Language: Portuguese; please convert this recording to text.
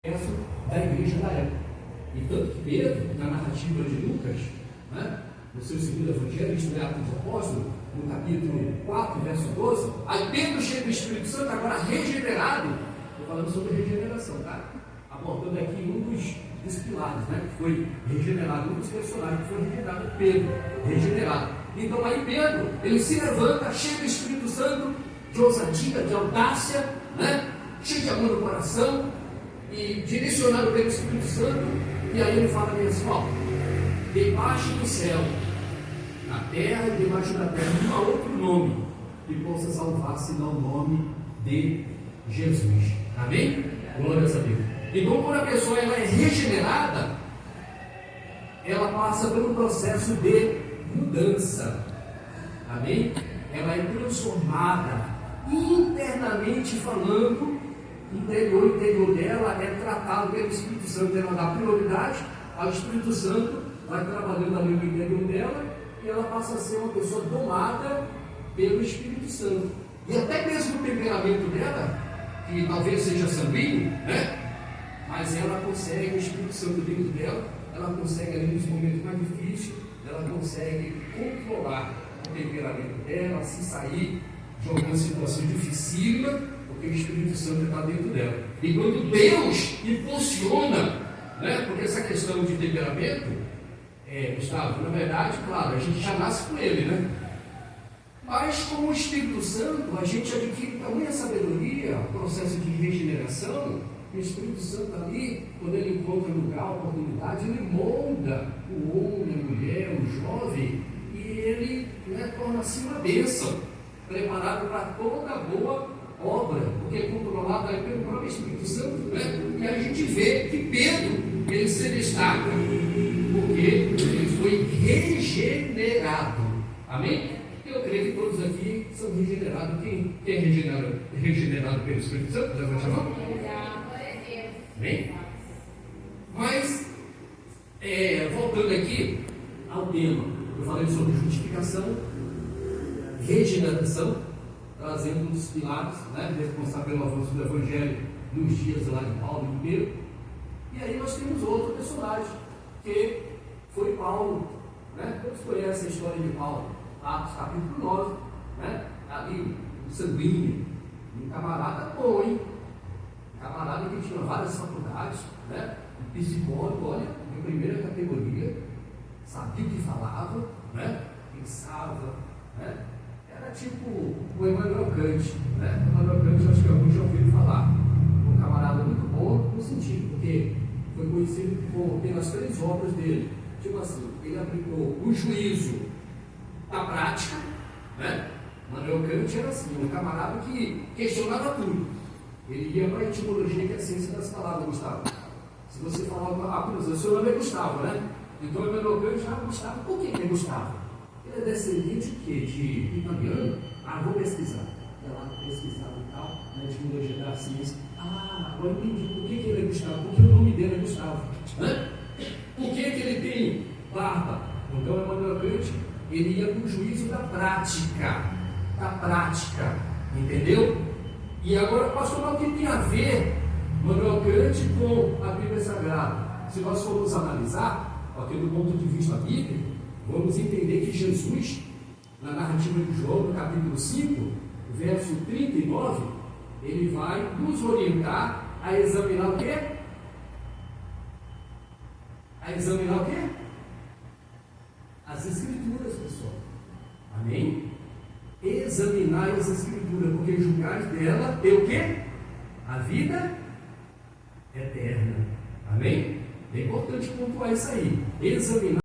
da igreja da época. E tanto que Pedro, na narrativa de Lucas, né, no seu segundo evangelho, isto é, Atos dos Apóstolos, no capítulo 4, verso 12, aí Pedro cheio do Espírito Santo, agora regenerado. Estou falando sobre regeneração, tá? Apontando aqui um dos pilares, né, que foi regenerado, um dos personagens que foi regenerado, Pedro, regenerado. Então aí Pedro, ele se levanta, cheio do Espírito Santo, de ousadia, de audácia, né, cheio de amor no coração, e direcionado pelo Espírito Santo, e aí ele fala assim: ó, debaixo do céu, na terra e debaixo da terra, não há outro nome que possa salvar senão o nome de Jesus. Amém? Glórias a Deus. Então, quando a pessoa ela é regenerada, ela passa por um processo de mudança. Amém? Ela é transformada, internamente falando. O interior dela é tratado pelo Espírito Santo. Ela dá prioridade ao Espírito Santo, vai trabalhando ali no interior dela, e ela passa a ser uma pessoa domada pelo Espírito Santo. E até mesmo o temperamento dela, que talvez seja sanguíneo, né? Mas ela consegue, o Espírito Santo dentro dela, ela consegue ali nos momentos mais difíceis, ela consegue controlar o temperamento dela, se sair de alguma situação dificílima, porque o Espírito Santo está dentro dela. E quando Deus impulsiona, né, porque essa questão de temperamento, Gustavo, na verdade, claro, a gente já nasce com ele, né? Mas com o Espírito Santo, a gente adquire tamanha sabedoria, processo de regeneração. O Espírito Santo ali, quando ele encontra lugar, oportunidade, ele molda o homem, a mulher, o jovem, e ele, né, torna-se uma bênção, preparado para toda boa obra, porque é controlado aí pelo próprio Espírito Santo, né? E a gente vê que Pedro, ele se destaca, porque ele foi regenerado. Amém? Eu creio que todos aqui são regenerados. Quem é regenerado pelo Espírito Santo? Levante a mão. Amém? Mas, voltando aqui ao tema, eu falei sobre justificação, regeneração, trazendo um dos pilares, né, responsável pelo avanço do Evangelho nos dias lá de Paulo e Pedro. E aí nós temos outro personagem, que foi Paulo, né? Todos conhecem a história de Paulo, Atos capítulo 9, né? Ali, o sanguíneo, um camarada bom, hein? Um camarada que tinha várias faculdades, né? Um psicólogo, olha, de primeira categoria, sabia o que falava, né? Pensava, né? Era tipo o Emmanuel Kant, né? O Emmanuel Kant, acho que alguns já ouviram falar. Um camarada muito bom no sentido, porque foi conhecido pelas 3 obras dele. Tipo assim, ele aplicou o juízo na prática, né? Emmanuel Kant era assim, um camarada que questionava tudo. Ele ia para a etimologia, que é a ciência das palavras, Gustavo. Se você falar por exemplo, o seu nome é Gustavo, né? Então Emmanuel Kant, Gustavo, por que é Gustavo? Ele é descendente de italiano? Vou pesquisar. Ia lá pesquisar e tal, na etimologia da ciência. Agora eu entendi por que ele é Gustavo, porque o nome dele é Gustavo, né? Por que ele tem barba? Então Emmanuel Kant, ele ia para o juízo da prática, entendeu? E agora, pastor, o que tem a ver Emmanuel Kant com a Bíblia Sagrada? Se nós formos analisar, aqui do ponto de vista bíblico, vamos entender que Jesus, na narrativa de João, no capítulo 5, verso 39, ele vai nos orientar a examinar o quê? As Escrituras, pessoal. Amém? Examinar as Escrituras, porque julgar dela tem o quê? A vida eterna. Amém? É importante pontuar isso aí. Examinar